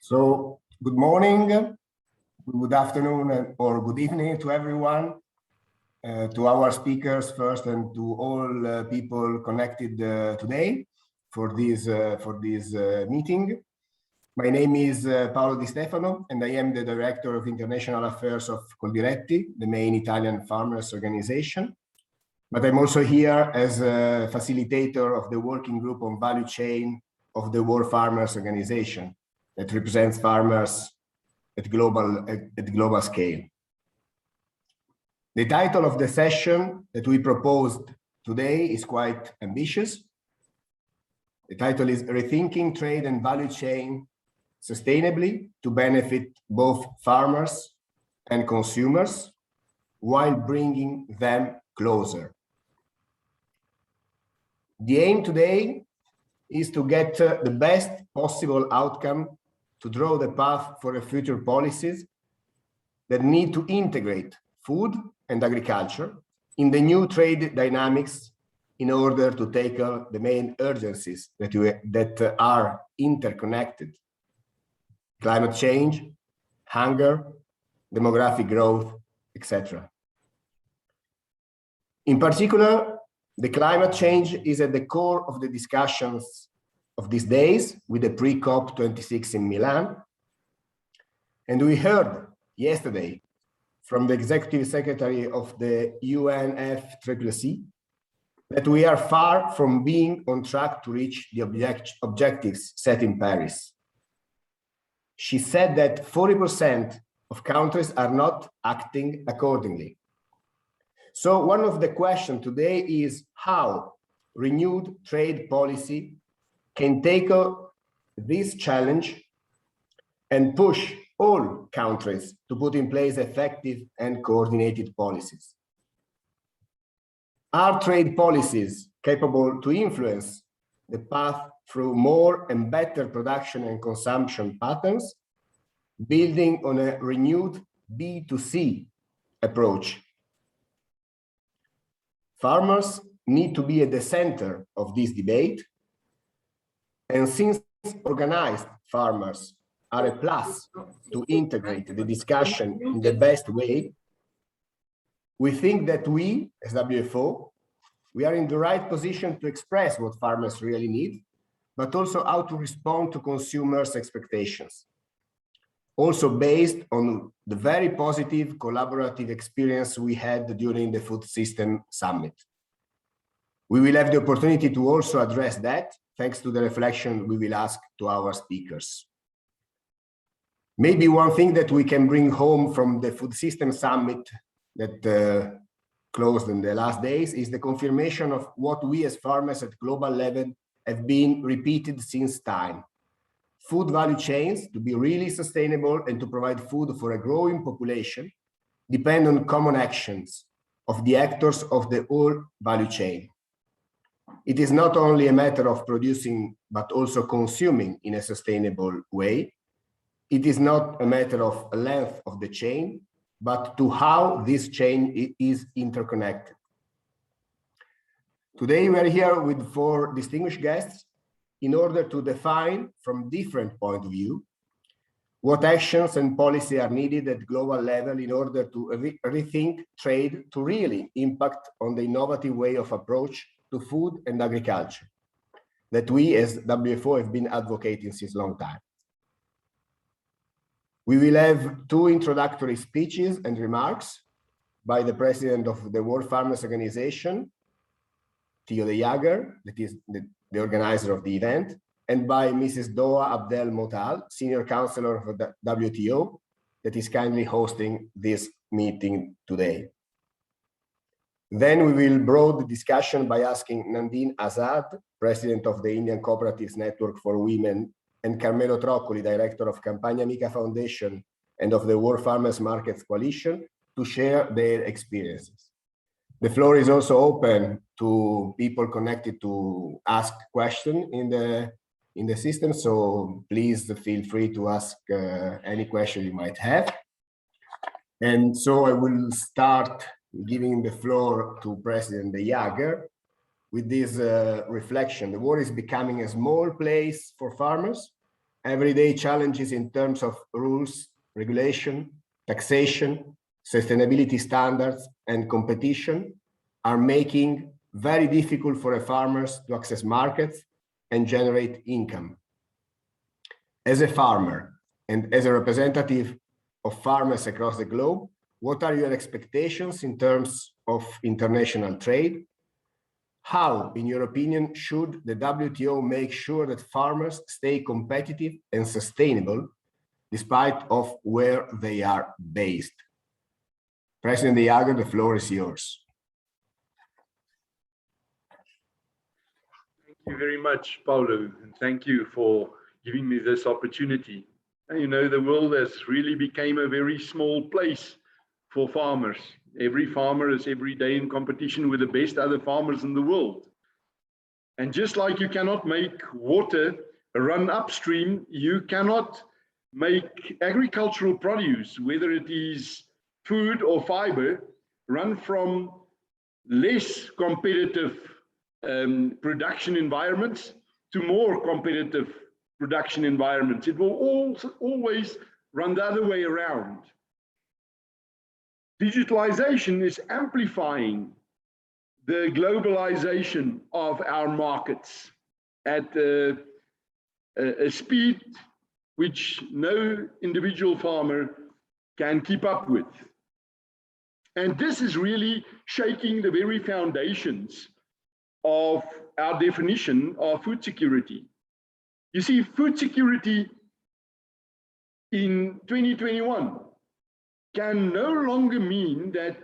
So, good morning, good afternoon, or good evening to everyone, to our speakers first, and to all people connected today for this meeting. My name is Paolo Di Stefano, and I am the Director of International Affairs of Coldiretti, the main Italian farmers organization. But I'm also here as a facilitator of the working group on value chain of the World Farmers Organization that represents farmers at global scale. The title of the session that we proposed today is quite ambitious. The title is Rethinking Trade and Value Chain Sustainably to Benefit Both Farmers and Consumers while bringing them closer. The aim today is to get the best possible outcome to draw the path for the future policies that need to integrate food and agriculture in the new trade dynamics in order to tackle the main urgencies that are interconnected: climate change, hunger, demographic growth, etc. In particular, the climate change is at the core of the discussions of these days with the pre-COP26 in Milan. And we heard yesterday from the Executive Secretary of the UNFCCC that we are far from being on track to reach the objectives set in Paris. She said that 40% of countries are not acting accordingly. So one of the questions today is how renewed trade policy can tackle this challenge and push all countries to put in place effective and coordinated policies. Are trade policies capable to influence the path through more and better production and consumption patterns, building on a renewed B2C approach? Farmers need to be at the center of this debate. And since organized farmers are a plus to integrate the discussion in the best way, we think that we, as WFO, we are in the right position to express what farmers really need, but also how to respond to consumers' expectations. Also based on the very positive collaborative experience we had during the Food System Summit. We will have the opportunity to also address that, thanks to the reflection we will ask to our speakers. Maybe one thing that we can bring home from the Food System Summit that closed in the last days is the confirmation of what we as farmers at global level have been repeated since time. Food value chains, to be really sustainable and to provide food for a growing population, depend on common actions of the actors of the whole value chain. It is not only a matter of producing, but also consuming in a sustainable way. It is not a matter of length of the chain, but to how this chain is interconnected. Today, we are here with 4 distinguished guests in order to define from different points of view what actions and policy are needed at global level in order to rethink trade to really impact on the innovative way of approach to food and agriculture that we as WFO have been advocating since a long time. We will have 2 introductory speeches and remarks by the president of the World Farmers Organization, Theo de Jager, that is the organizer of the event, and by Mrs. Doha Abdel Motal, senior counselor of the WTO, that is kindly hosting this meeting today. Then we will broaden the discussion by asking Nandine Azad, president of the Indian Cooperatives Network for Women, and Carmelo Troccoli, director of Campagna Amica Foundation and of the World Farmers Markets Coalition, to share their experiences. The floor is also open to people connected to ask questions in the system, so please feel free to ask any question you might have. And so I will start giving the floor to President De Jager with this reflection. The world is becoming a small place for farmers. Everyday challenges in terms of rules, regulation, taxation, sustainability standards, and competition are making very difficult for farmers to access markets and generate income. As a farmer and as a representative of farmers across the globe, what are your expectations in terms of international trade? How, in your opinion, should the WTO make sure that farmers stay competitive and sustainable despite of where they are based? President De Jager, the floor is yours. Thank you very much, Paulo, and thank you for giving me this opportunity. And you know, the world has really become a very small place for farmers. Every farmer is every day in competition with the best other farmers in the world. And just like you cannot make water run upstream, you cannot make agricultural produce, whether it is food or fiber, run from less competitive production environments to more competitive production environments. It will always run the other way around. Digitalization is amplifying the globalization of our markets at a speed which no individual farmer can keep up with. And this is really shaking the very foundations of our definition of food security. You see, food security in 2021 can no longer mean that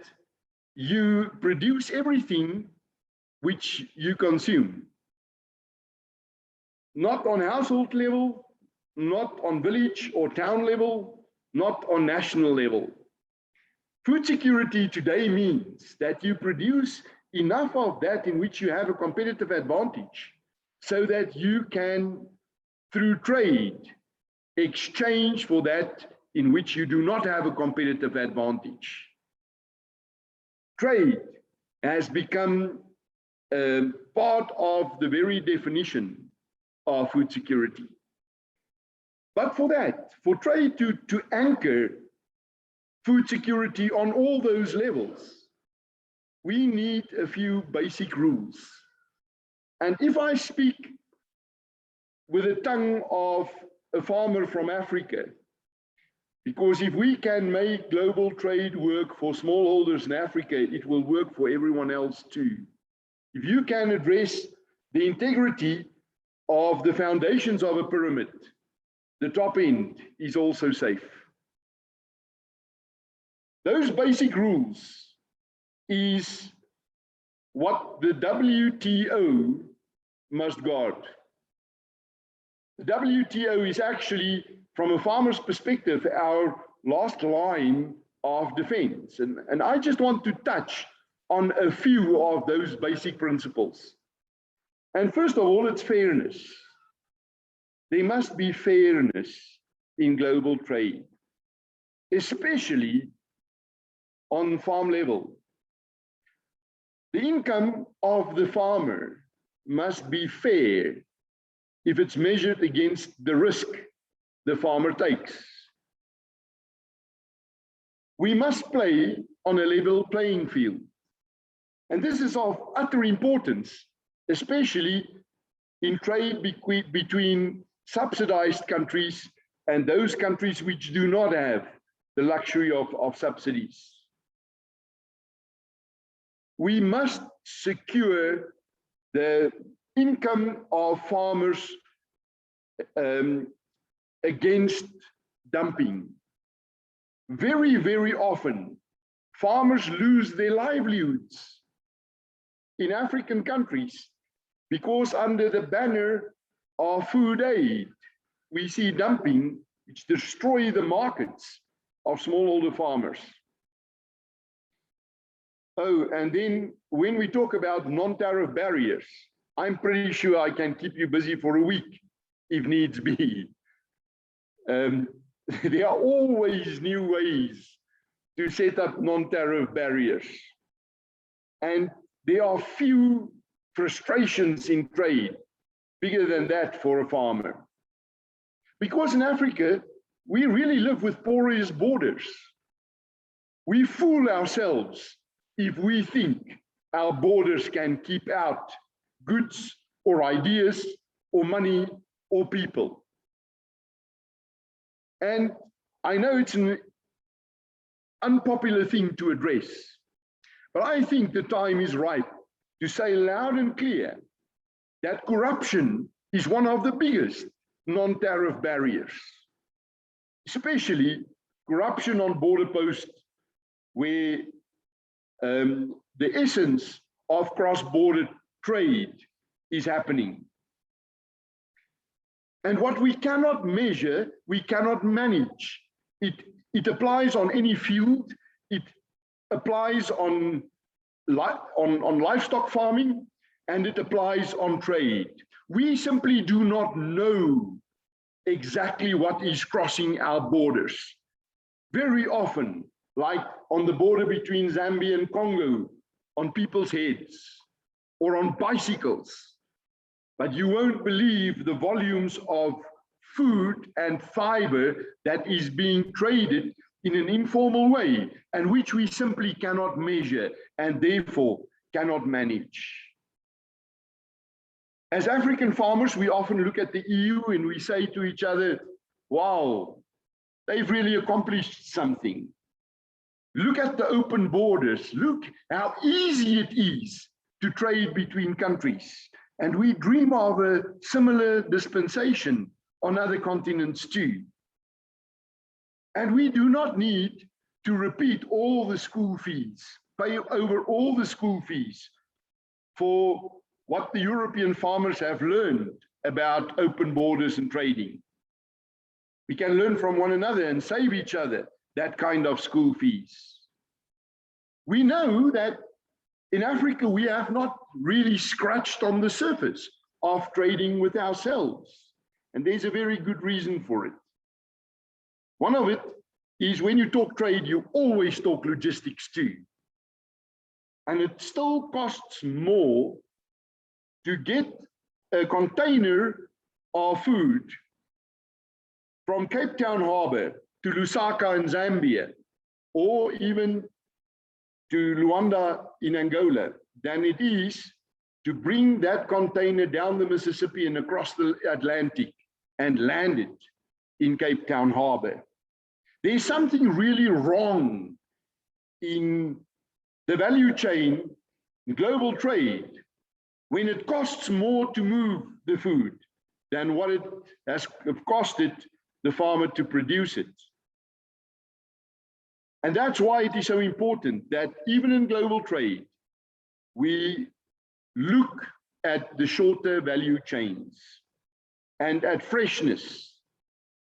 you produce everything which you consume. Not on household level, not on village or town level, not on national level. Food security today means that you produce enough of that in which you have a competitive advantage so that you can, through trade, exchange for that in which you do not have a competitive advantage. Trade has become part of the very definition of food security. But for that, for trade to anchor food security on all those levels, we need a few basic rules. And if I speak with the tongue of a farmer from Africa, because if we can make global trade work for smallholders in Africa, it will work for everyone else too. If you can address the integrity of the foundations of a pyramid, the top end is also safe. Those basic rules is what the WTO must guard. The WTO is actually, from a farmer's perspective, our last line of defense. And I just want to touch on a few of those basic principles. And first of all, it's fairness. There must be fairness in global trade, especially on farm level. The income of the farmer must be fair if it's measured against the risk the farmer takes. We must play on a level playing field. And this is of utter importance, especially in trade between subsidized countries and those countries which do not have the luxury of subsidies. We must secure the income of farmers against dumping. Very, very often, farmers lose their livelihoods in African countries because under the banner of food aid, we see dumping which destroy the markets of smallholder farmers. Oh, and then when we talk about non-tariff barriers, I'm pretty sure I can keep you busy for a week if needs be. There are always new ways to set up non-tariff barriers. And there are few frustrations in trade bigger than that for a farmer. Because in Africa, we really live with porous borders. We fool ourselves if we think our borders can keep out goods or ideas or money or people. And I know it's an unpopular thing to address, but I think the time is right to say loud and clear that corruption is one of the biggest non-tariff barriers, especially corruption on border posts, where the essence of cross-border trade is happening. And what we cannot measure, we cannot manage. It applies on any field. It applies on livestock farming, and it applies on trade. We simply do not know exactly what is crossing our borders. Very often, like on the border between Zambia and Congo, on people's heads or on bicycles. But you won't believe the volumes of food and fiber that is being traded in an informal way, and which we simply cannot measure and therefore cannot manage. As African farmers, we often look at the EU and we say to each other, wow, they've really accomplished something. Look at the open borders. Look how easy it is to trade between countries. And we dream of a similar dispensation on other continents too. And we do not need to repeat all the school fees, pay over all the school fees for what the European farmers have learned about open borders and trading. We can learn from one another and save each other that kind of school fees. We know that in Africa, we have not really scratched on the surface of trading with ourselves. And there's a very good reason for it. One of it is when you talk trade, you always talk logistics too. And it still costs more to get a container of food from Cape Town Harbor to Lusaka in Zambia, or even to Luanda in Angola, than it is to bring that container down the Mississippi and across the Atlantic and land it in Cape Town Harbor. There's something really wrong in the value chain, global trade, when it costs more to move the food than what it has costed the farmer to produce it. And that's why it is so important that even in global trade, we look at the shorter value chains and at freshness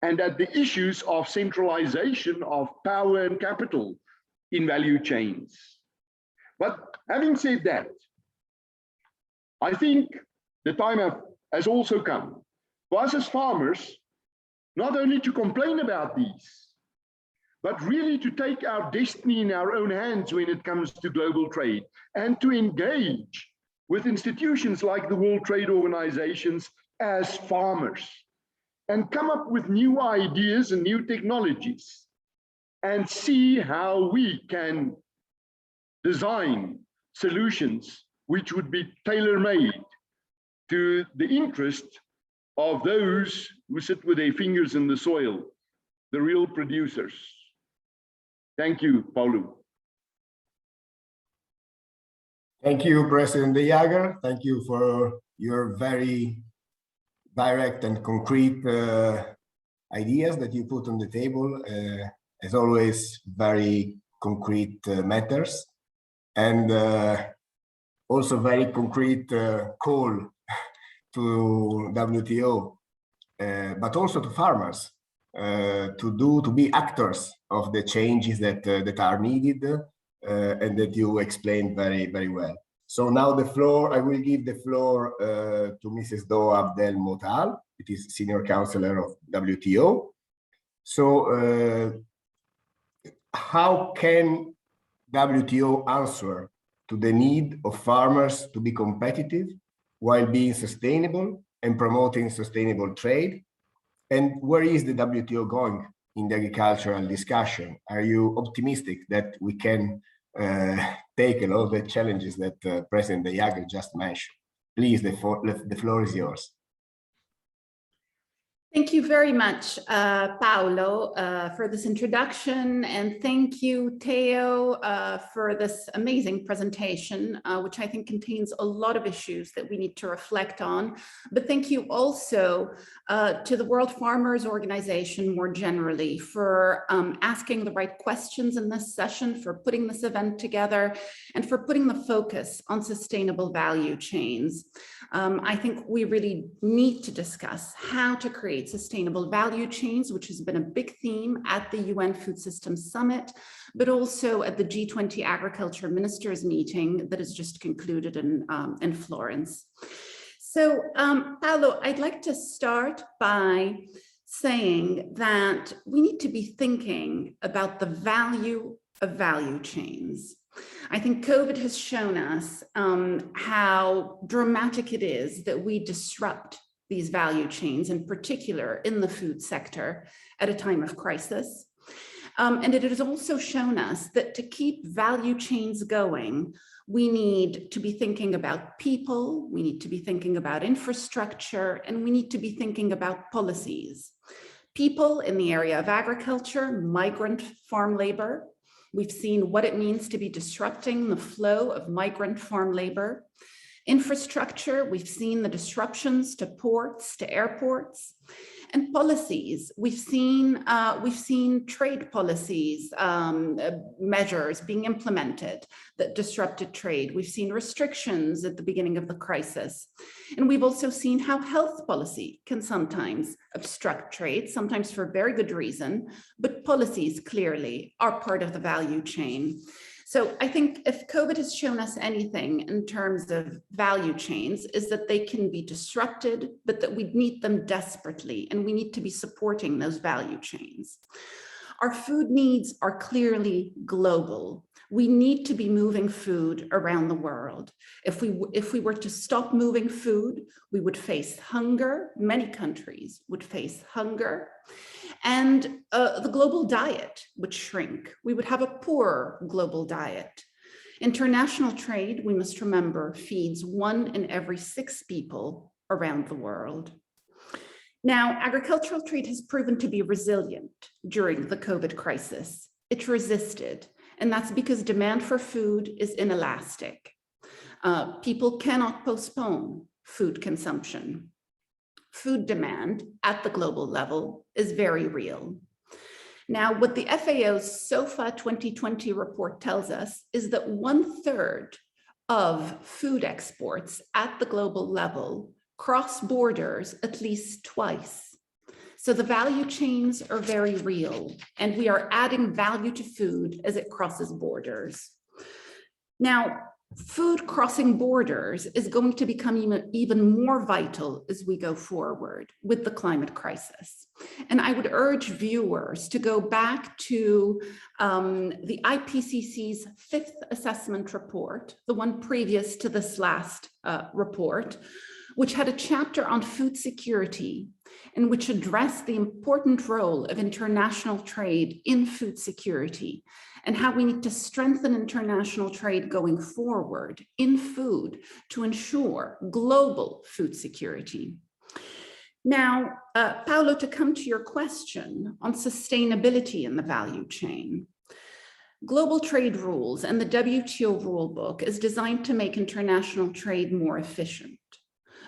and at the issues of centralization of power and capital in value chains. But having said that, I think the time has also come for us as farmers, not only to complain about these, but really to take our destiny in our own hands when it comes to global trade and to engage with institutions like the World Trade Organizations as farmers and come up with new ideas and new technologies and see how we can design solutions which would be tailor-made to the interest of those who sit with their fingers in the soil, the real producers. Thank you, Paulo. Thank you, President De Jager. Thank you for your very direct and concrete ideas that you put on the table. As always, very concrete matters, and also very concrete call to WTO, but also to farmers to be actors of the changes that that are needed and that you explained very well. So now I will give the floor to Mrs. Doa Abdel Motal, it is Senior Counselor of WTO. So how can WTO answer to the need of farmers to be competitive while being sustainable and promoting sustainable trade? And where is the WTO going in the agricultural discussion? Are you optimistic that we can take a lot of the challenges that President Dejager just mentioned? Please, the floor is yours. Thank you very much, Paolo, for this introduction, and thank you, Theo, for this amazing presentation, which I think contains a lot of issues that we need to reflect on. But thank you also to the World Farmers Organization more generally for asking the right questions in this session, for putting this event together, and for putting the focus on sustainable value chains. I think we really need to discuss how to create sustainable value chains, which has been a big theme at the UN Food Systems Summit, but also at the G20 Agriculture Ministers meeting that has just concluded in Florence. So, Paolo, I'd like to start by saying that we need to be thinking about the value of value chains. I think COVID has shown us how dramatic it is that we disrupt these value chains, in particular in the food sector, at a time of crisis. And it has also shown us that to keep value chains going, we need to be thinking about people, we need to be thinking about infrastructure, and we need to be thinking about policies. People in the area of agriculture, migrant farm labor. We've seen what it means to be disrupting the flow of migrant farm labor. Infrastructure, we've seen the disruptions to ports, to airports. And policies, we've seen trade policies, measures being implemented that disrupted trade. We've seen restrictions at the beginning of the crisis. And we've also seen how health policy can sometimes obstruct trade, sometimes for very good reason, but policies clearly are part of the value chain. So I think if COVID has shown us anything in terms of value chains is that they can be disrupted, but that we need them desperately, and we need to be supporting those value chains. Our food needs are clearly global. We need to be moving food around the world. If we were to stop moving food, we would face hunger. Many countries would face hunger. And the global diet would shrink. We would have a poorer global diet. International trade, we must remember, feeds 1 in every 6 people around the world. Now, agricultural trade has proven to be resilient during the COVID crisis. It resisted, and that's because demand for food is inelastic. People cannot postpone food consumption. Food demand at the global level is very real. Now, what the FAO's SOFA 2020 report tells us is that 1/3 of food exports at the global level cross borders at least twice. So the value chains are very real, and we are adding value to food as it crosses borders. Now, food crossing borders is going to become even more vital as we go forward with the climate crisis. And I would urge viewers to go back to the IPCC's 5th assessment report, the one previous to this last report, which had a chapter on food security and which addressed the important role of international trade in food security and how we need to strengthen international trade going forward in food to ensure global food security. Now, Paolo, to come to your question on sustainability in the value chain, global trade rules and the WTO rulebook is designed to make international trade more efficient.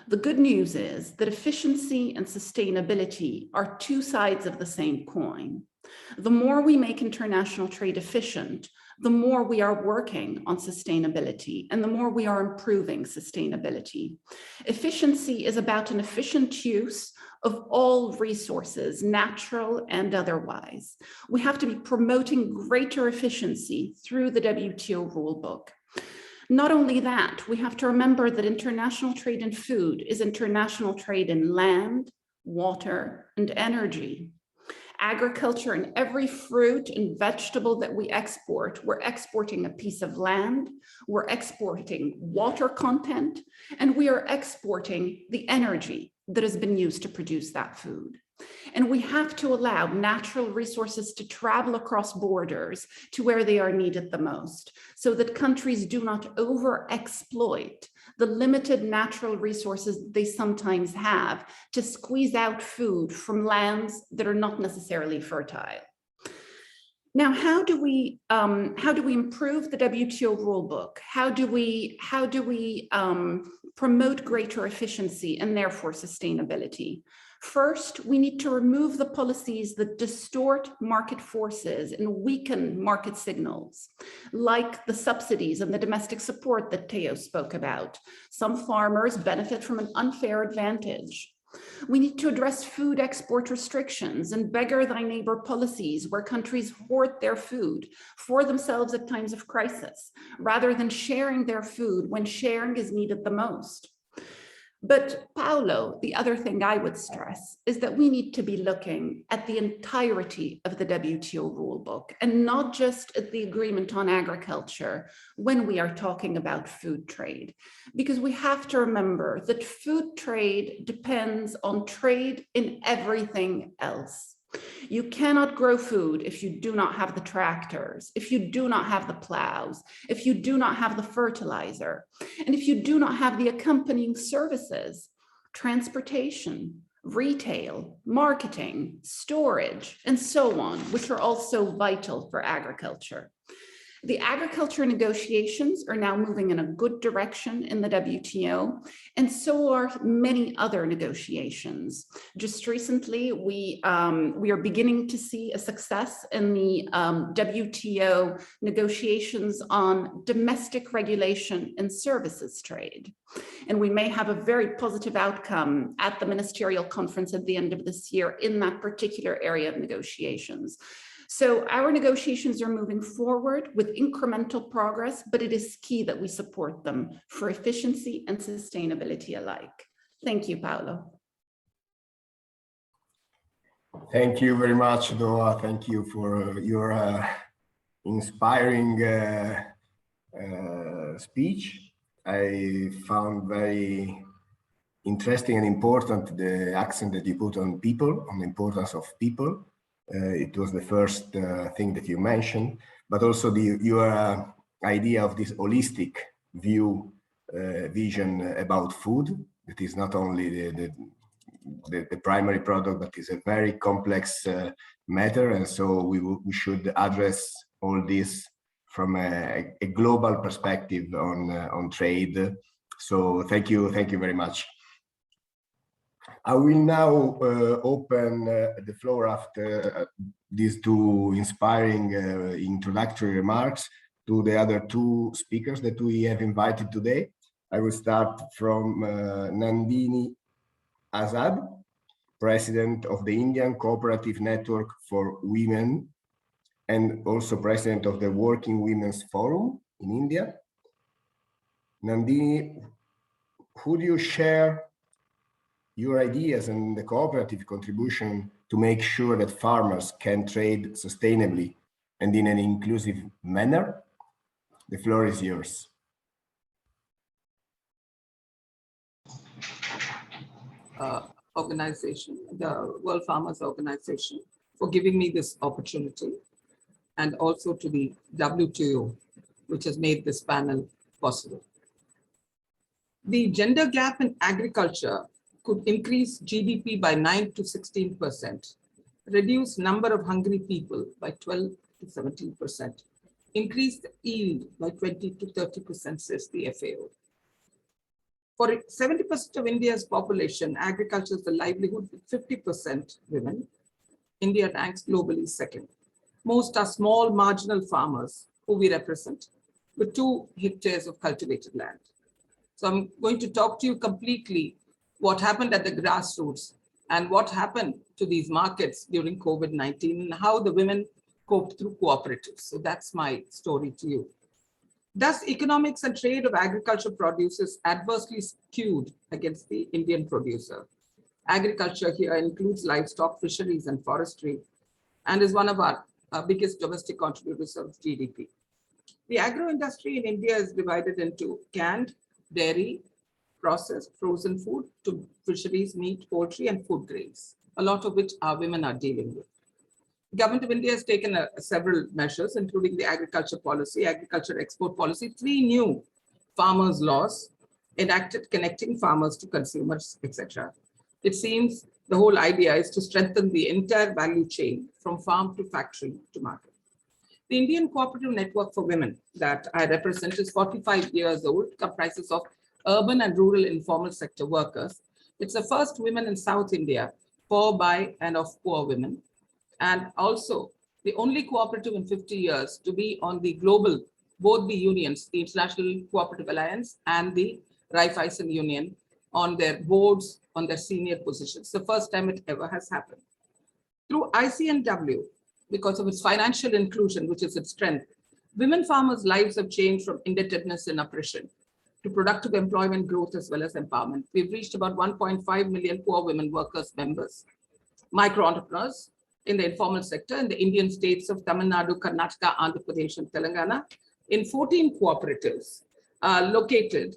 The good news is that efficiency and sustainability are 2 sides of the same coin. The more we make international trade efficient, the more we are working on sustainability and the more we are improving sustainability. Efficiency is about an efficient use of all resources, natural and otherwise. We have to be promoting greater efficiency through the WTO rulebook. Not only that, we have to remember that international trade in food is international trade in land, water, and energy. agriculture and every fruit and vegetable that we export, we're exporting a piece of land, we're exporting water content, and we are exporting the energy that has been used to produce that food. And we have to allow natural resources to travel across borders to where they are needed the most, so that countries do not overexploit the limited natural resources they sometimes have to squeeze out food from lands that are not necessarily fertile. Now, how do we improve the WTO rulebook? How do we promote greater efficiency and therefore sustainability? First, we need to remove the policies that distort market forces and weaken market signals, like the subsidies and the domestic support that Theo spoke about. Some farmers benefit from an unfair advantage. We need to address food export restrictions and beggar thy neighbor policies, where countries hoard their food for themselves at times of crisis, rather than sharing their food when sharing is needed the most. But Paolo, the other thing I would stress is that we need to be looking at the entirety of the WTO rulebook and not just at the agreement on agriculture when we are talking about food trade, because we have to remember that food trade depends on trade in everything else. You cannot grow food if you do not have the tractors, if you do not have the plows, if you do not have the fertilizer, and if you do not have the accompanying services, transportation, retail, marketing, storage, and so on, which are also vital for agriculture. The agriculture negotiations are now moving in a good direction in the WTO, and so are many other negotiations. Just recently, we are beginning to see a success in the WTO negotiations on domestic regulation and services trade. And we may have a very positive outcome at the ministerial conference at the end of this year in that particular area of negotiations. So our negotiations are moving forward with incremental progress, but it is key that we support them for efficiency and sustainability alike. Thank you, Paolo. Thank you very much, Doa. Thank you for your inspiring speech. I found very interesting and important the accent that you put on people, on the importance of people. It was the first thing that you mentioned, but also your idea of this holistic vision about food. It is not only the primary product, but is a very complex matter, and so we should address all this from a global perspective on trade. So thank you very much. I will now open the floor after these two inspiring introductory remarks to the other two speakers that we have invited today. I will start from Nandini Azad, President of the Indian Cooperative Network for Women and also President of the Working Women's Forum in India. Nandini, would you share your ideas and the cooperative contribution to make sure that farmers can trade sustainably and in an inclusive manner? The floor is yours. Organization, the World Farmers Organization, for giving me this opportunity, and also to the WTO, which has made this panel possible. The gender gap in agriculture could increase GDP by 9 to 16%, reduce number of hungry people by 12 to 17%, increase the yield by 20 to 30%, says the FAO. For 70% of India's population, agriculture is the livelihood with 50% women. India ranks globally second. Most are small marginal farmers who we represent with 2 hectares of cultivated land. So I'm going to talk to you completely what happened at the grassroots and what happened to these markets during COVID-19 and how the women coped through cooperatives. So that's my story to you. Thus, economics and trade of agriculture produce is adversely skewed against the Indian producer. Agriculture here includes livestock, fisheries, and forestry. and is one of our biggest domestic contributors of GDP. The agro industry in India is divided into canned, dairy, processed, frozen food, to fisheries, meat, poultry, and food grains, a lot of which our women are dealing with. The government of India has taken several measures, including the agriculture policy, agriculture export policy, 3 new farmers' laws enacted connecting farmers to consumers, etc. It seems the whole idea is to strengthen the entire value chain from farm to factory to market. The Indian Cooperative Network for Women that I represent is 45 years old, comprises of urban and rural informal sector workers. It's the first women in South India for, by, and of poor women, and also the only cooperative in 50 years to be on the global, both the unions, the International Cooperative Alliance and the Raiffeisen Union, on their boards, on their senior positions. The first time it ever has happened. Through ICNW, because of its financial inclusion, which is its strength, women farmers' lives have changed from indebtedness and oppression to productive employment growth as well as empowerment. We've reached about 1.5 million poor women workers members, micro entrepreneurs in the informal sector in the Indian states of Tamil Nadu, Karnataka, Andhra Pradesh, and Telangana, in 14 cooperatives located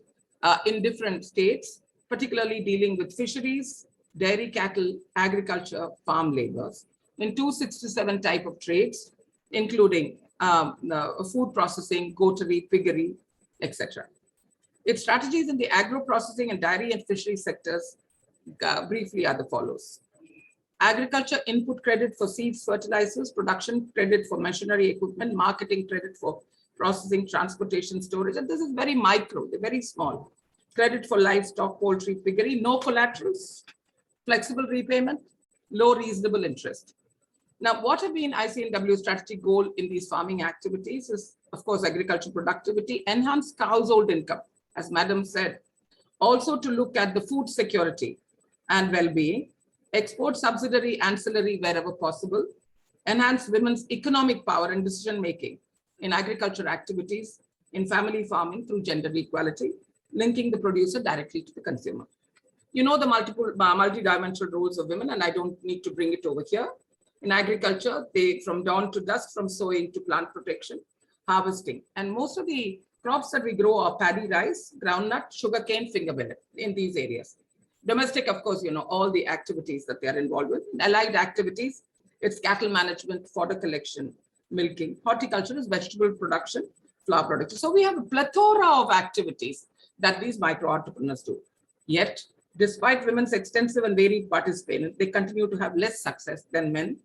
in different states, particularly dealing with fisheries, dairy, cattle, agriculture, farm labors, in 267 type of trades, including food processing, goatery, piggery, etc. Its strategies in the agro-processing and dairy and fishery sectors briefly are the follows. Agriculture input credit for seeds, fertilizers, production credit for machinery equipment, marketing credit for processing, transportation, storage, and this is very micro, they're very small. Credit for livestock, poultry, piggery, no collaterals, flexible repayment, low reasonable interest. Now, what have been ICNW's strategic goal in these farming activities is, of course, agricultural productivity, enhance household income, as Madam said, also to look at the food security and well-being, export subsidiary ancillary wherever possible, enhance women's economic power and decision-making in agriculture activities, in family farming through gender equality, linking the producer directly to the consumer. You know the multi-dimensional roles of women, and I don't need to bring it over here. In agriculture, they from dawn to dusk, from sowing to plant protection, harvesting. And most of the crops that we grow are paddy, rice, groundnut, sugarcane, finger millet in these areas. Domestic, of course, you know, all the activities that they are involved with. Allied activities, it's cattle management, fodder collection, milking. Horticulture is vegetable production, flower production. So we have a plethora of activities that these micro entrepreneurs do. Yet, despite women's extensive and varied participation, they continue to have less success than men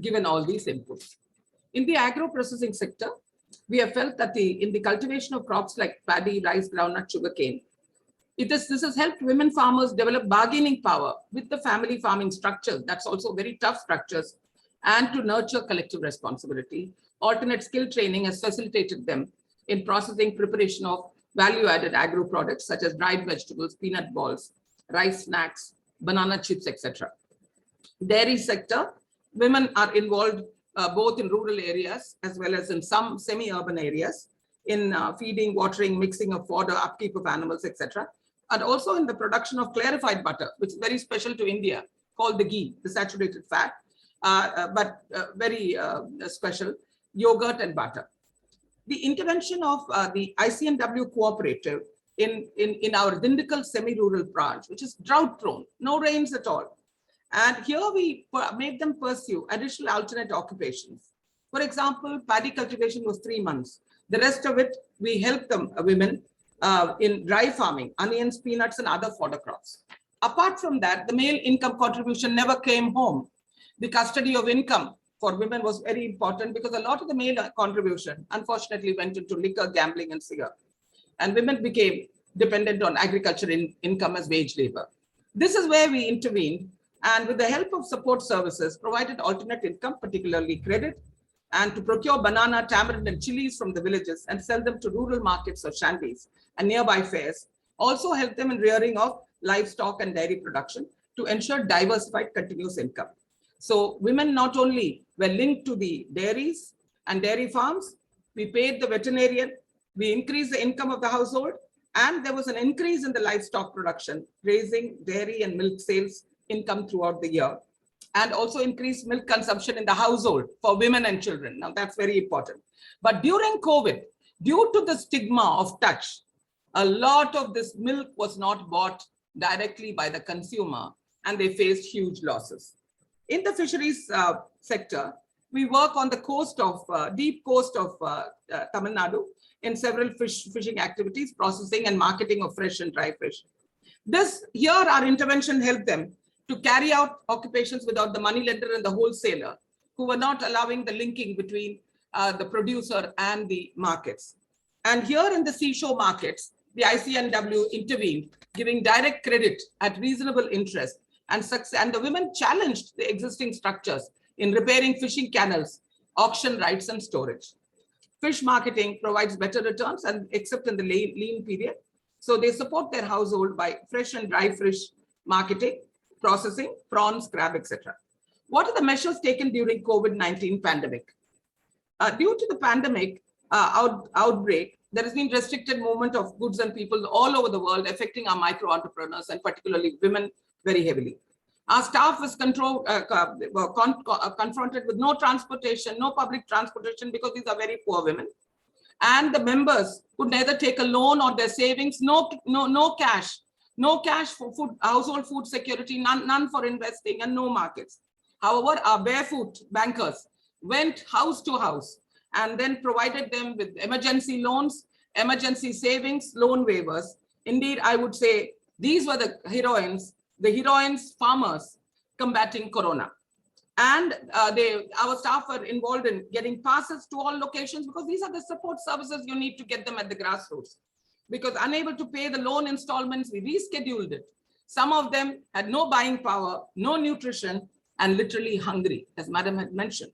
given all these inputs. In the agro-processing sector, we have felt that in the cultivation of crops like paddy, rice, groundnut, sugarcane, this has helped women farmers develop bargaining power with the family farming structures. That's also very tough structures, and to nurture collective responsibility. Alternate skill training has facilitated them in processing preparation of value-added agro products such as dried vegetables, peanut balls, rice snacks, banana chips, etc. Dairy sector, women are involved both in rural areas as well as in some semi-urban areas in feeding, watering, mixing of fodder, upkeep of animals, etc. And also in the production of clarified butter, which is very special to India, called the ghee, the saturated fat, but very special, yogurt and butter. The intervention of the ICNW cooperative in our Dindikal semi-rural branch, which is drought prone, no rains at all. And here we made them pursue additional alternate occupations. For example, paddy cultivation was 3 months. The rest of it, we helped them, women, in dry farming, onions, peanuts, and other fodder crops. Apart from that, the male income contribution never came home. The custody of income for women was very important because a lot of the male contribution, unfortunately, went into liquor, gambling, and cigar. And women became dependent on agriculture income as wage labor. This is where we intervened, and with the help of support services, provided alternate income, particularly credit, and to procure banana, tamarind, and chilies from the villages and sell them to rural markets or shanties and nearby fairs. Also help them in rearing of livestock and dairy production to ensure diversified continuous income. So women not only were linked to the dairies and dairy farms, we paid the veterinarian, we increased the income of the household, and there was an increase in the livestock production, raising dairy and milk sales income throughout the year. and also increased milk consumption in the household for women and children. Now, that's very important. But during COVID, due to the stigma of touch, a lot of this milk was not bought directly by the consumer, and they faced huge losses. In the fisheries sector, we work on the coast of, deep coast of Tamil Nadu in several fishing activities, processing and marketing of fresh and dry fish. Here our intervention helped them to carry out occupations without the moneylender and the wholesaler, who were not allowing the linking between the producer and the markets. And here in the seashore markets, the ICNW intervened, giving direct credit at reasonable interest, and the women challenged the existing structures in repairing fishing canals, auction rights, and storage. Fish marketing provides better returns, and except in the lean period. So they support their household by fresh and dry fish marketing, processing, prawns, crab, etc. What are the measures taken during COVID-19 pandemic? Due to the pandemic outbreak, there has been restricted movement of goods and people all over the world, affecting our micro entrepreneurs and particularly women very heavily. Our staff was confronted with no transportation, no public transportation, because these are very poor women. And the members could neither take a loan or their savings, no cash for food, household food security, none for investing, and no markets. However, our barefoot bankers went house to house and then provided them with emergency loans, emergency savings, loan waivers. Indeed, I would say these were the heroines, farmers combating Corona. And our staff were involved in getting passes to all locations, because these are the support services you need to get them at the grassroots. Because unable to pay the loan installments, we rescheduled it. Some of them had no buying power, no nutrition, and literally hungry, as Madam had mentioned.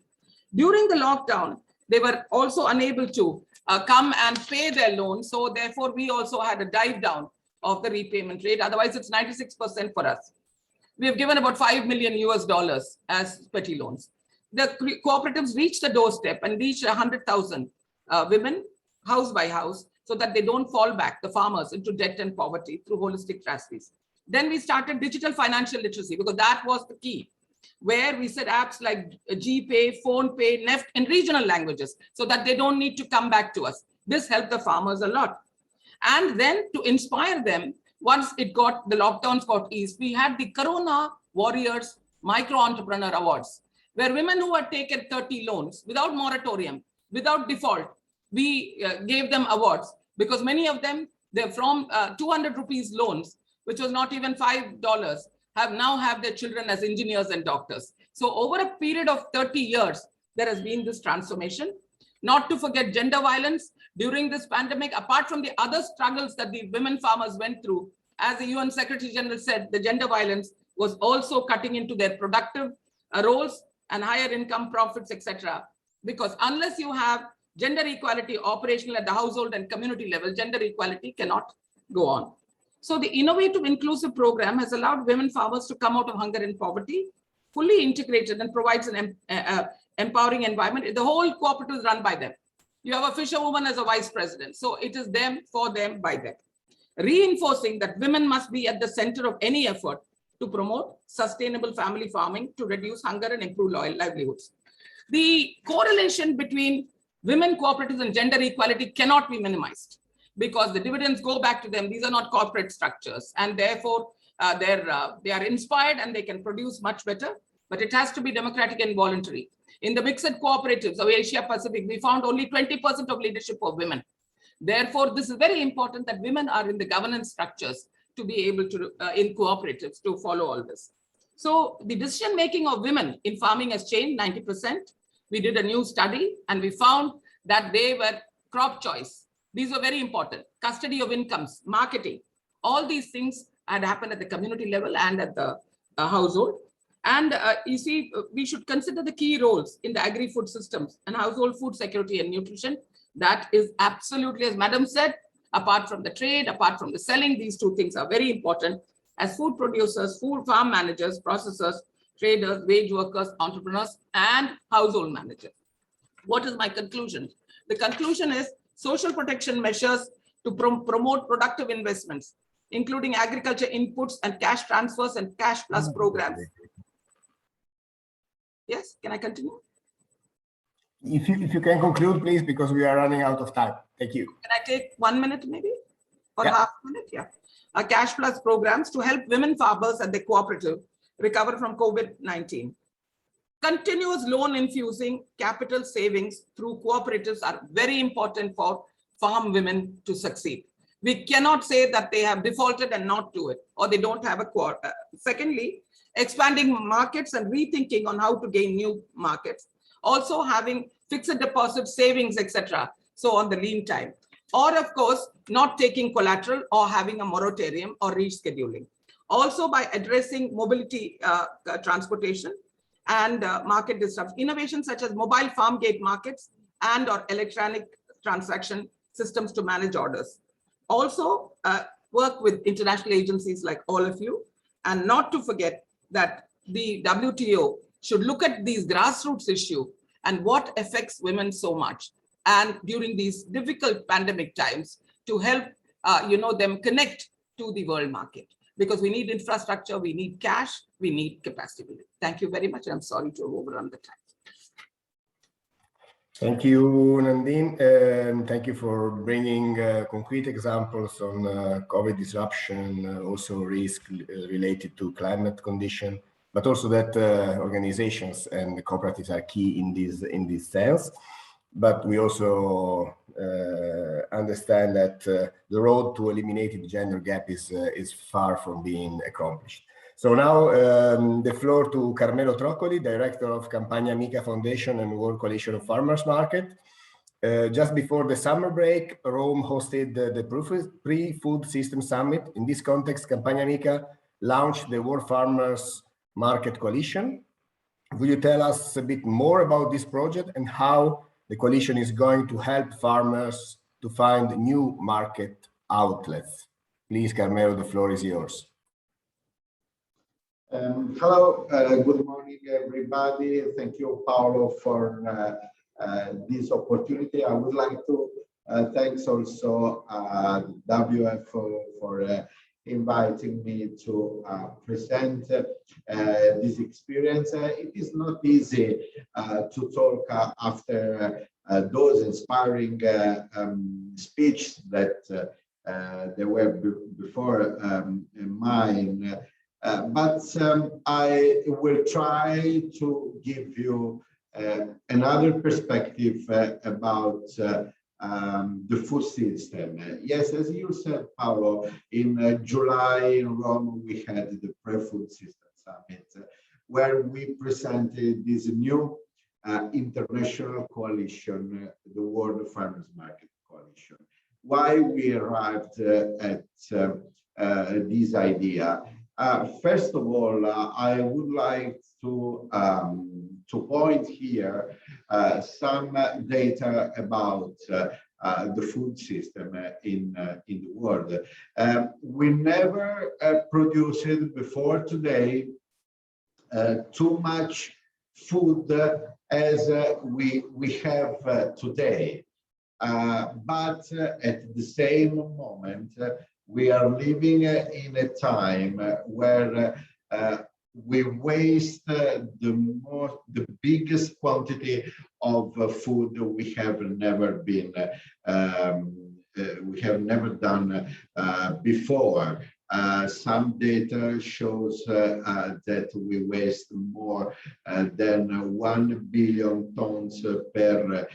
During the lockdown, they were also unable to come and pay their loans. So therefore, we also had a dive down of the repayment rate. Otherwise, it's 96% for us. We have given about $5 million US as petty loans. The cooperatives reached the doorstep and reached 100,000 women, house by house, so that they don't fall back, the farmers, into debt and poverty through holistic strategies. Then we started digital financial literacy, because that was the key, where we said apps like GPay, PhonePay, NEFT in regional languages, so that they don't need to come back to us. This helped the farmers a lot. And then to inspire them, once the lockdowns got eased, we had the Corona Warriors Micro Entrepreneur Awards, where women who had taken 30 loans without moratorium, without default, we gave them awards, because many of them, they're from 200 rupees loans, which was not even $5, now have their children as engineers and doctors. So over a period of 30 years, there has been this transformation. Not to forget gender violence during this pandemic, apart from the other struggles that the women farmers went through. As the UN Secretary General said, the gender violence was also cutting into their productive roles and higher income profits, etc. Because unless you have gender equality operational at the household and community level, gender equality cannot go on. So the innovative inclusive program has allowed women farmers to come out of hunger and poverty, fully integrated, and provides an empowering environment. The whole cooperative is run by them. You have a fisherwoman as a vice president. So it is them, for them, by them. Reinforcing that women must be at the center of any effort to promote sustainable family farming to reduce hunger and improve livelihoods. The correlation between women cooperatives and gender equality cannot be minimized, because the dividends go back to them. These are not corporate structures, and therefore they are inspired and they can produce much better, but it has to be democratic and voluntary. In the mixed cooperatives of Asia Pacific, we found only 20% of leadership of women. Therefore, this is very important that women are in the governance structures to be able to, in cooperatives, to follow all this. So the decision making of women in farming has changed 90%. We did a new study and we found that they were crop choice. These were very important. Custody of incomes, marketing, all these things had happened at the community level and at the household. And you see, we should consider the key roles in the agri-food systems and household food security and nutrition. That is absolutely, as Madam said, apart from the trade, apart from the selling, these two things are very important as food producers, food farm managers, processors, traders, wage workers, entrepreneurs, and household managers. What is my conclusion? The conclusion is social protection measures to promote productive investments, including agriculture inputs and cash transfers and cash plus programs, Yes, can I continue? If you can conclude, please, because we are running out of time. Thank you. Can I take 1 minute maybe? Or Yeah. half a minute? Yeah. Cash plus programs to help women farmers and their cooperative recover from COVID-19. Continuous loan infusing capital savings through cooperatives are very important for farm women to succeed. We cannot say that they have defaulted and not do it, or they don't have a quarter. Secondly, expanding markets and rethinking on how to gain new markets. Also having fixed deposit savings, etc. So on the lean time. Or of course, not taking collateral or having a moratorium or rescheduling. Also by addressing mobility transportation and market disruption. Innovations such as mobile farm gate markets and or electronic transaction systems to manage orders. Also work with international agencies like all of you, and not to forget that the WTO should look at these grassroots issue and what affects women so much, and during these difficult pandemic times to help them connect to the world market, because we need infrastructure, we need cash, we need capacity building. Thank you very much. I'm sorry to overrun the time. Thank you, Nandine. Thank you for bringing concrete examples on COVID disruption, also risk related to climate condition, but also that organizations and cooperatives are key in this sense. But we also understand that the road to eliminating the gender gap is far from being accomplished. So now the floor to Carmelo Troccoli, Director of Campagna Amica Foundation and World Coalition of Farmers Market. Just before the summer break, Rome hosted the Pre-Food System Summit. In this context, Campagna Amica launched the World Farmers Market Coalition. Will you tell us a bit more about this project and how the coalition is going to help farmers to find new market outlets? Please, Carmelo, the floor is yours. Hello, good morning, everybody. Thank you, Paolo, for this opportunity. I would like to thanks also WF for inviting me to present this experience. It is not easy to talk after those inspiring speeches that there were before mine. But I will try to give you another perspective about the food system. Yes, as you said, Paolo, in July in Rome, we had the Pre-Food System Summit, where we presented this new international coalition, the World Farmers Market Coalition. Why we arrived at this idea? First of all, I would like to point here some data about the food system in the world. We never produced before today too much food as we have today. But at the same moment, we are living in a time where we waste the biggest quantity of food we have never done before. Some data shows that we waste more than 1 billion tons per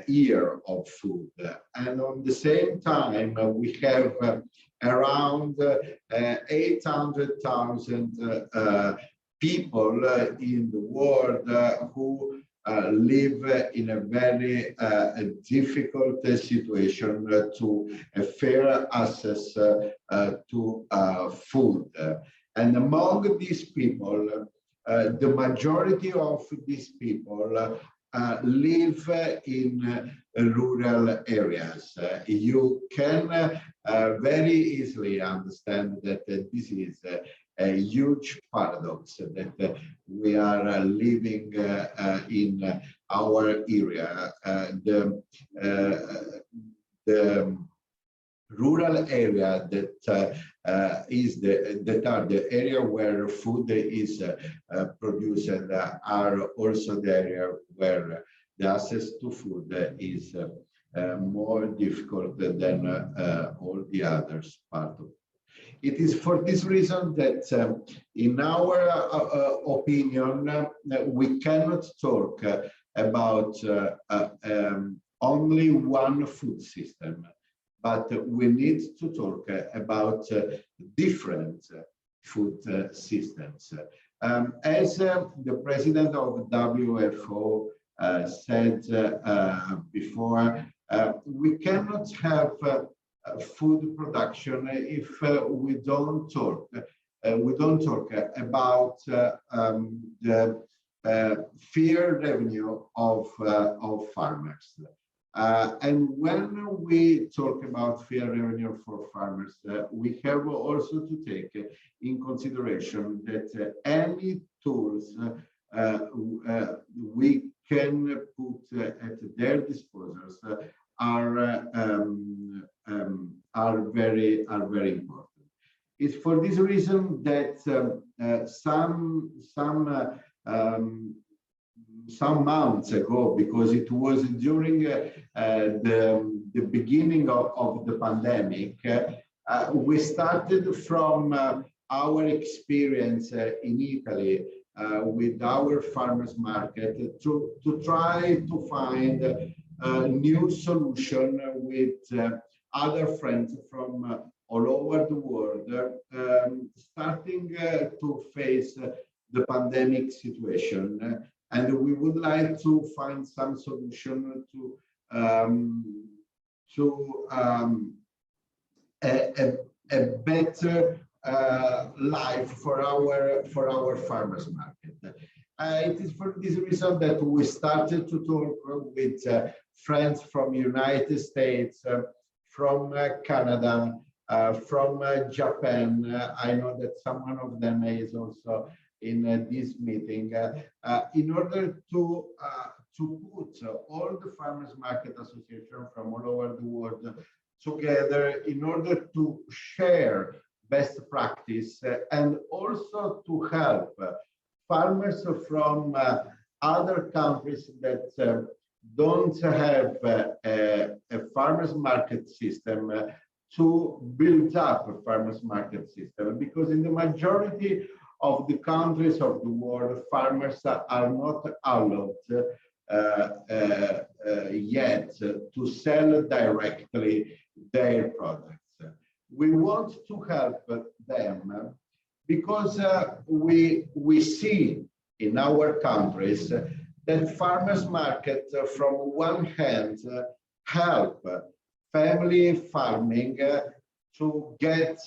year of food. And on the same time, we have around 800,000 people in the world who live in a very difficult situation to a fair access to food. And among these people, the majority of these people live in rural areas. You can very easily understand that this is a huge paradox that we are living in our area. The rural area that that are the area where food is produced and are also the area where the access to food is more difficult than all the others part of it. It is for this reason that, in our opinion, we cannot talk about only one food system, but we need to talk about different food systems. As the president of WFO said before, we cannot have food production if we don't talk about the fair revenue of farmers. And when we talk about fair revenue for farmers, we have also to take in consideration that any tools we can put at their disposals are very important. It's for this reason that some months ago, because it was during the beginning of the pandemic, we started from our experience in Italy with our farmers market to try to find a new solution with other friends from all over the world, starting to face the pandemic situation. And we would like to find some solution to a better life for our farmers market. It is for this reason that we started to talk with friends from United States, from Canada, from Japan. I know that someone of them is also in this meeting, in order to put all the farmers market association from all over the world together in order to share best practice and also to help farmers from other countries that don't have a farmers market system to build up a farmers market system, because in the majority of the countries of the world, farmers are not allowed yet to sell directly their products. We want to help them because we see in our countries that farmers market, from one hand, help family farming to get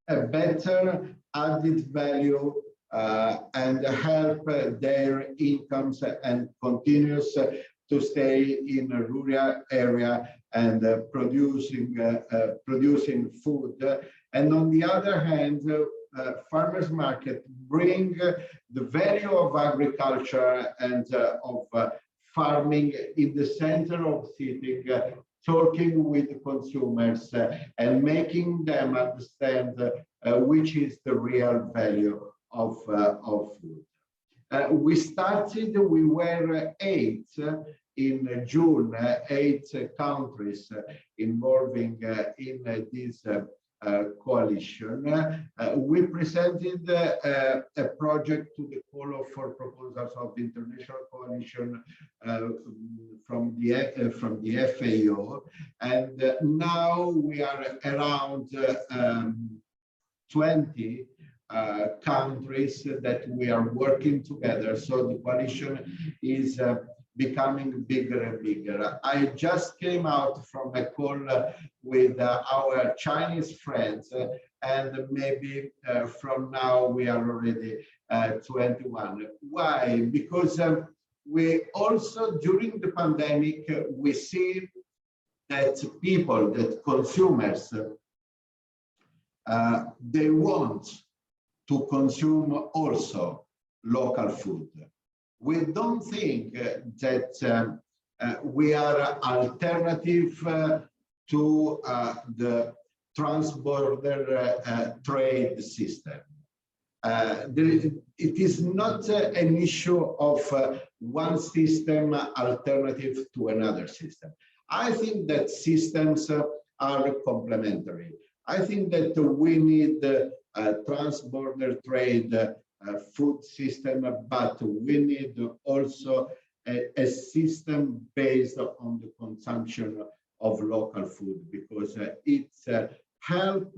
a better added value and help their incomes and continues to stay in a rural area and producing food. And on the other hand, farmers market bring the value of agriculture and of farming in the center of city, talking with consumers and making them understand which is the real value of food. We were 8 in June, 8 countries involving in this coalition. We presented a project to the call for proposals of the International Coalition from the FAO, and now we are around 20 countries that we are working together. So the coalition is becoming bigger and bigger. I just came out from a call with our Chinese friends, and maybe from now we are already 21. Why? Because we also, during the pandemic, we see that people, that consumers, they want to consume also local food. We don't think that we are alternative to the trans-border trade system. It is not an issue of one system alternative to another system. I think that systems are complementary. I think that we need a trans-border trade food system, but we need also a system based on the consumption of local food, because it's help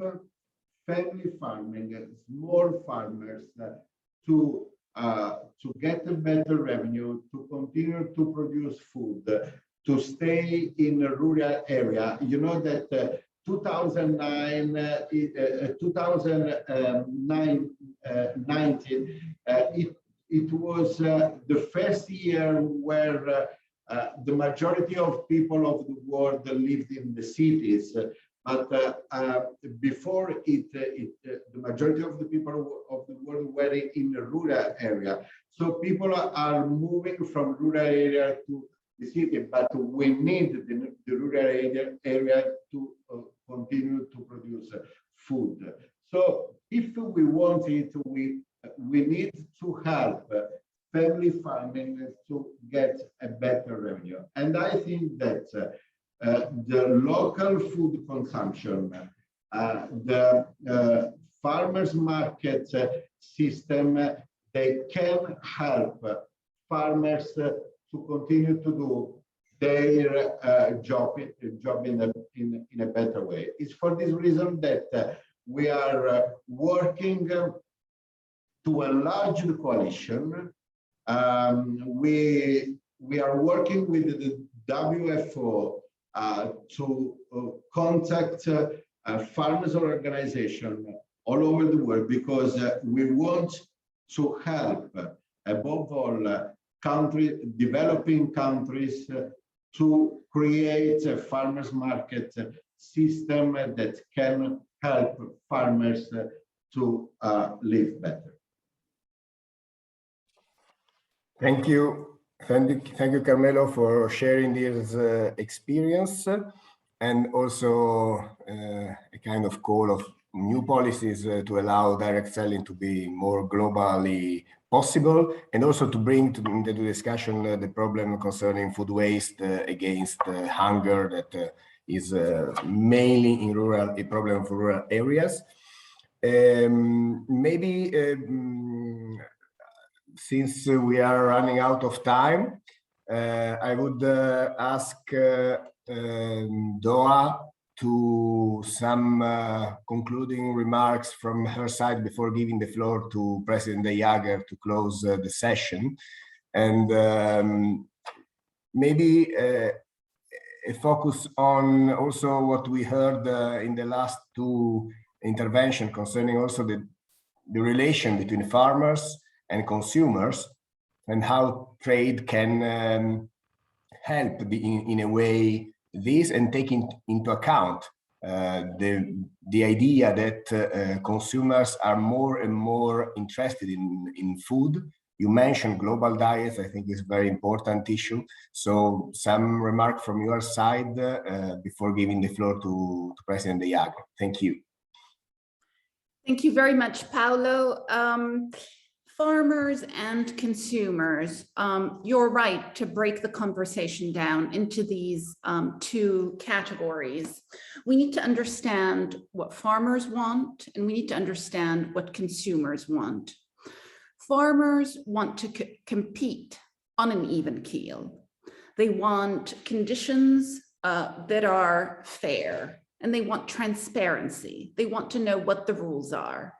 family farming, small farmers to get a better revenue, to continue to produce food, to stay in a rural area. You know that 2019, it was the first year where the majority of people of the world lived in the cities. But before the majority of the people of the world were in the rural area. So people are moving from rural area to the city, but we need the rural area to continue to produce food. So if we want it, we need to help family farming to get a better revenue. And I think that the local food consumption, the farmers market system, they can help farmers to continue to do their job in a better way. It's for this reason that we are working to enlarge the coalition. We are working with the WFO to contact farmers organizations all over the world, because we want to help, above all, developing countries to create a farmers market system that can help farmers to live better. Thank you. Thank you, Carmelo, for sharing this experience, and also a kind of call of new policies to allow direct selling to be more globally possible, and also to bring into the discussion the problem concerning food waste against hunger that is mainly in rural, a problem for rural areas. Maybe since we are running out of time, I would ask Doha to some concluding remarks from her side before giving the floor to President De Jager to close the session. And maybe a focus on also what we heard in the last two interventions concerning also the relation between farmers and consumers, and how trade can help in a way this, and taking into account the idea that consumers are more and more interested in food. You mentioned global diets. I think is a very important issue. So some remark from your side before giving the floor to President De Jager. Thank you. Thank you very much, Paolo. Farmers and consumers, you're right to break the conversation down into these two categories. We need to understand what farmers want, and we need to understand what consumers want. Farmers want to compete on an even keel. They want conditions that are fair, and they want transparency. They want to know what the rules are.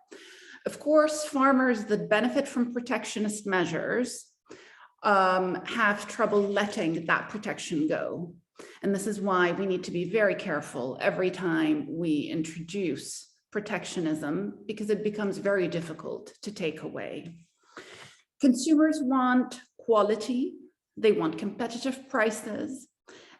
Of course, farmers that benefit from protectionist measures have trouble letting that protection go. And this is why we need to be very careful every time we introduce protectionism, because it becomes very difficult to take away. Consumers want quality, they want competitive prices,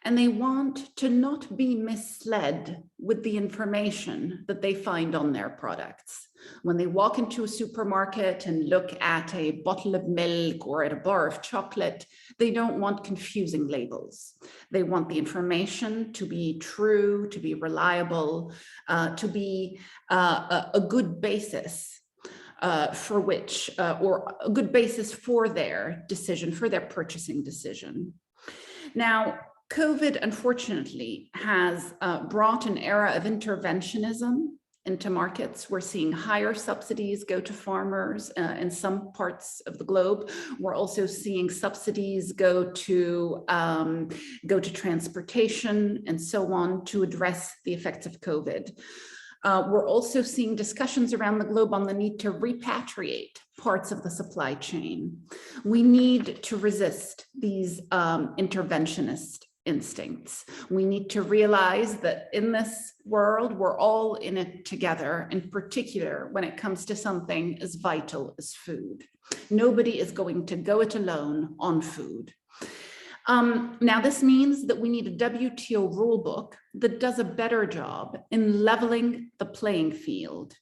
and they want to not be misled with the information that they find on their products. When they walk into a supermarket and look at a bottle of milk or at a bar of chocolate, they don't want confusing labels. They want the information to be true, to be reliable, to be a good basis for which, or a good basis for their decision, for their purchasing decision. Now, COVID, unfortunately, has brought an era of interventionism into markets. We're seeing higher subsidies go to farmers in some parts of the globe. We're also seeing subsidies go to transportation and so on to address the effects of COVID. We're also seeing discussions around the globe on the need to repatriate parts of the supply chain. We need to resist these interventionist instincts. We need to realize that in this world, we're all in it together, in particular when it comes to something as vital as food. Nobody is going to go it alone on food. Now, this means that we need a WTO rulebook that does a better job in leveling the playing field.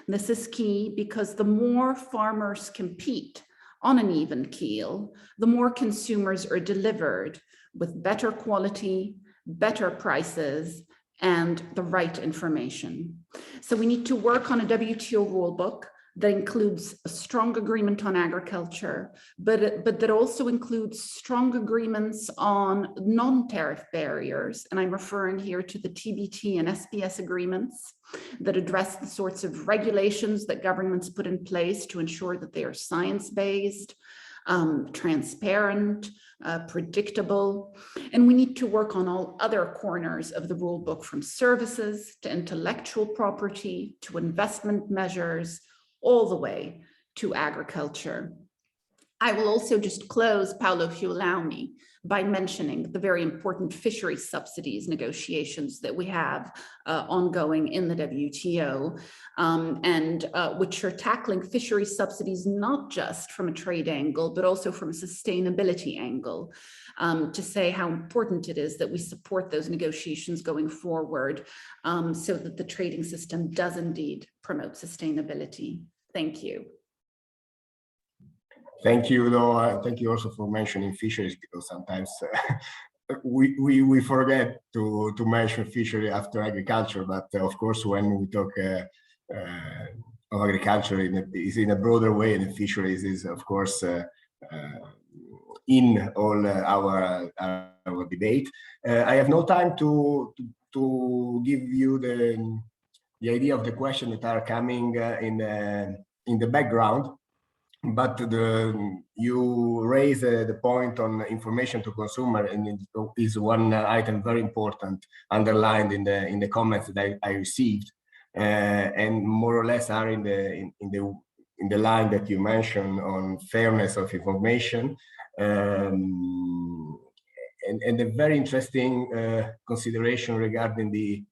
This is key because the more farmers compete on an even keel, the more consumers are delivered with better quality, better prices, and the right information. So we need to work on a WTO rulebook that includes a strong agreement on agriculture, but that also includes strong agreements on non-tariff barriers. And I'm referring here to the TBT and SPS agreements that address the sorts of regulations that governments put in place to ensure that they are science-based, transparent, predictable. And we need to work on all other corners of the rule book, from services to intellectual property to investment measures, all the way to agriculture. I will also just close, Paolo, if you allow me, by mentioning the very important fishery subsidies negotiations that we have ongoing in the WTO, and which are tackling fishery subsidies not just from a trade angle, but also from a sustainability angle, to say how important it is that we support those negotiations going forward, so that the trading system does indeed promote sustainability. Thank you. Thank you, though. Thank you also for mentioning fisheries, because sometimes we forget to mention fishery after agriculture. But of course, when we talk of agriculture, is in a broader way, and fisheries is, of course, in all our debate. I have no time to give you the idea of the questions that are coming in the background. But you raise the point on information to consumer, and it is one item very important, underlined in the comments that I received, and more or less are in the line that you mentioned on fairness of information, and a very interesting consideration regarding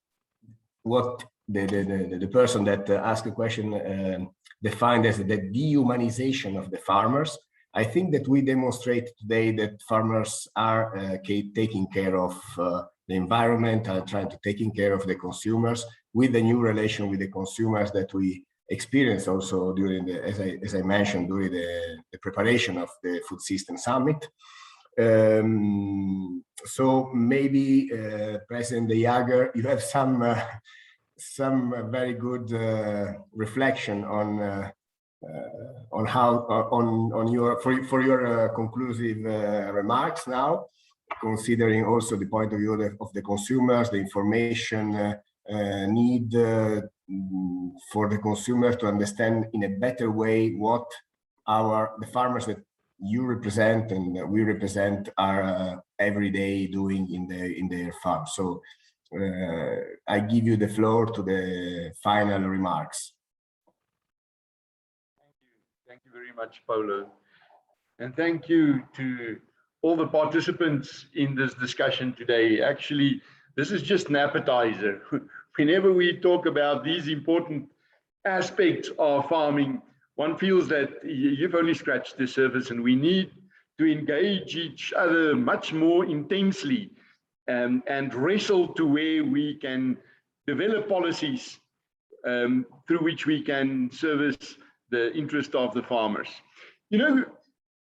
what the person that asked the question defined as the dehumanization of the farmers. I think that we demonstrate today that farmers are taking care of the environment, are trying to taking care of the consumers, with the new relation with the consumers that we experienced also during as I mentioned, during the preparation of the Food System Summit. So maybe President De Jager, you have some very good reflection on how for your conclusive remarks now, considering also the point of view of the consumers, the information need for the consumers to understand in a better way what the farmers that you represent and we represent are every day doing in their farm. So I give you the floor to the final remarks. Thank you very much, Paolo. And thank you to all the participants in this discussion today. Actually, this is just an appetizer. Whenever we talk about these important aspects of farming, one feels that you've only scratched the surface, and we need to engage each other much more intensely and wrestle to where we can develop policies through which we can service the interest of the farmers. You know,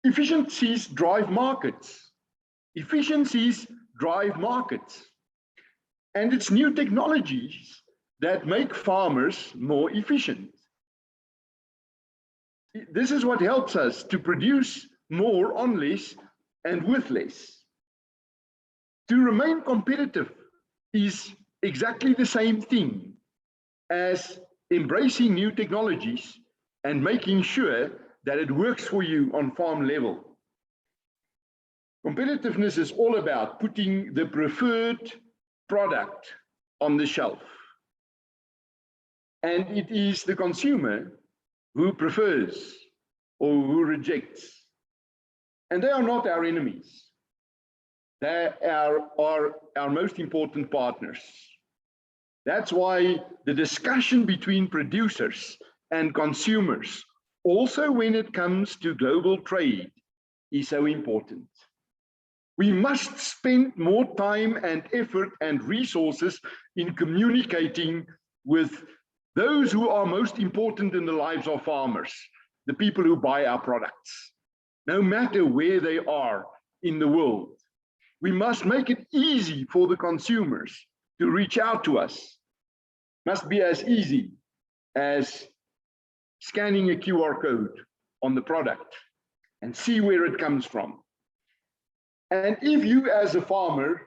efficiencies drive markets. Efficiencies drive markets. And it's new technologies that make farmers more efficient. This is what helps us to produce more on less and with less. To remain competitive is exactly the same thing as embracing new technologies and making sure that it works for you on farm level. Competitiveness is all about putting the preferred product on the shelf. And it is the consumer who prefers or who rejects. And they are not our enemies. They are our most important partners. That's why the discussion between producers and consumers, also when it comes to global trade, is so important. We must spend more time and effort and resources in communicating with those who are most important in the lives of farmers, the people who buy our products, no matter where they are in the world. We must make it easy for the consumers to reach out to us. It must be as easy as scanning a QR code on the product and see where it comes from. And if you as a farmer,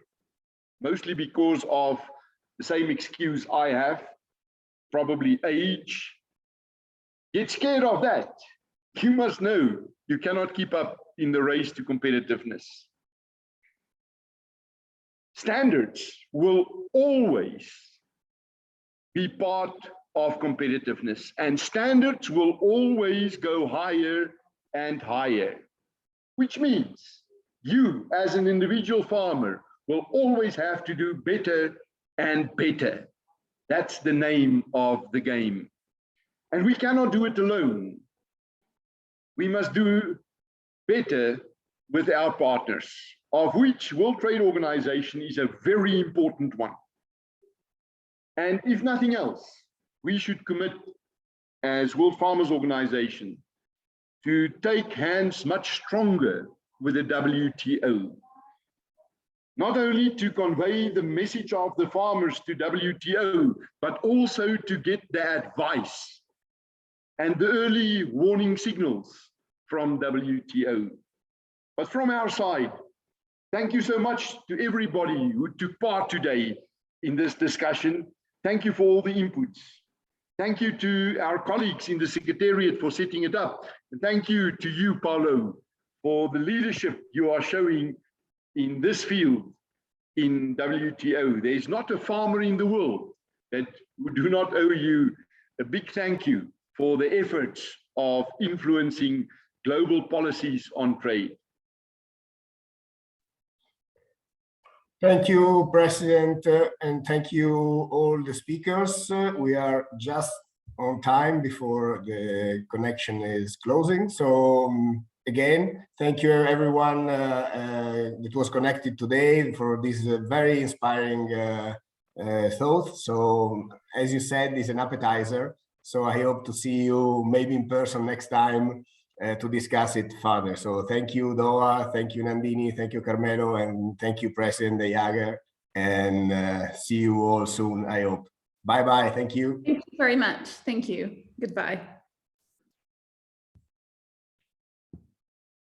mostly because of the same excuse I have, probably age, get scared of that, you must know you cannot keep up in the race to competitiveness. Standards will always be part of competitiveness, and standards will always go higher and higher, which means you as an individual farmer will always have to do better and better. That's the name of the game. And we cannot do it alone. We must do better with our partners, of which World Trade Organization is a very important one. And if nothing else, we should commit as World Farmers Organization to take hands much stronger with the WTO. Not only to convey the message of the farmers to WTO, but also to get the advice and the early warning signals from WTO. But from our side, thank you so much to everybody who took part today in this discussion. Thank you for all the inputs. Thank you to our colleagues in the Secretariat for setting it up. And thank you to you, Paulo, for the leadership you are showing in this field in WTO. There's not a farmer in the world that do not owe you a big thank you for the efforts of influencing global policies on trade. Thank you, President, and thank you all the speakers. We are just on time before the connection is closing. So again, thank you everyone that was connected today for this very inspiring thought. So as you said, it's an appetizer. So I hope to see you maybe in person next time to discuss it further. So thank you, Doa, thank you, Nandini, thank you, Carmelo, and thank you, President De Jager, and see you all soon, I hope. Bye-bye, thank you. Thank you very much. Thank you. Goodbye.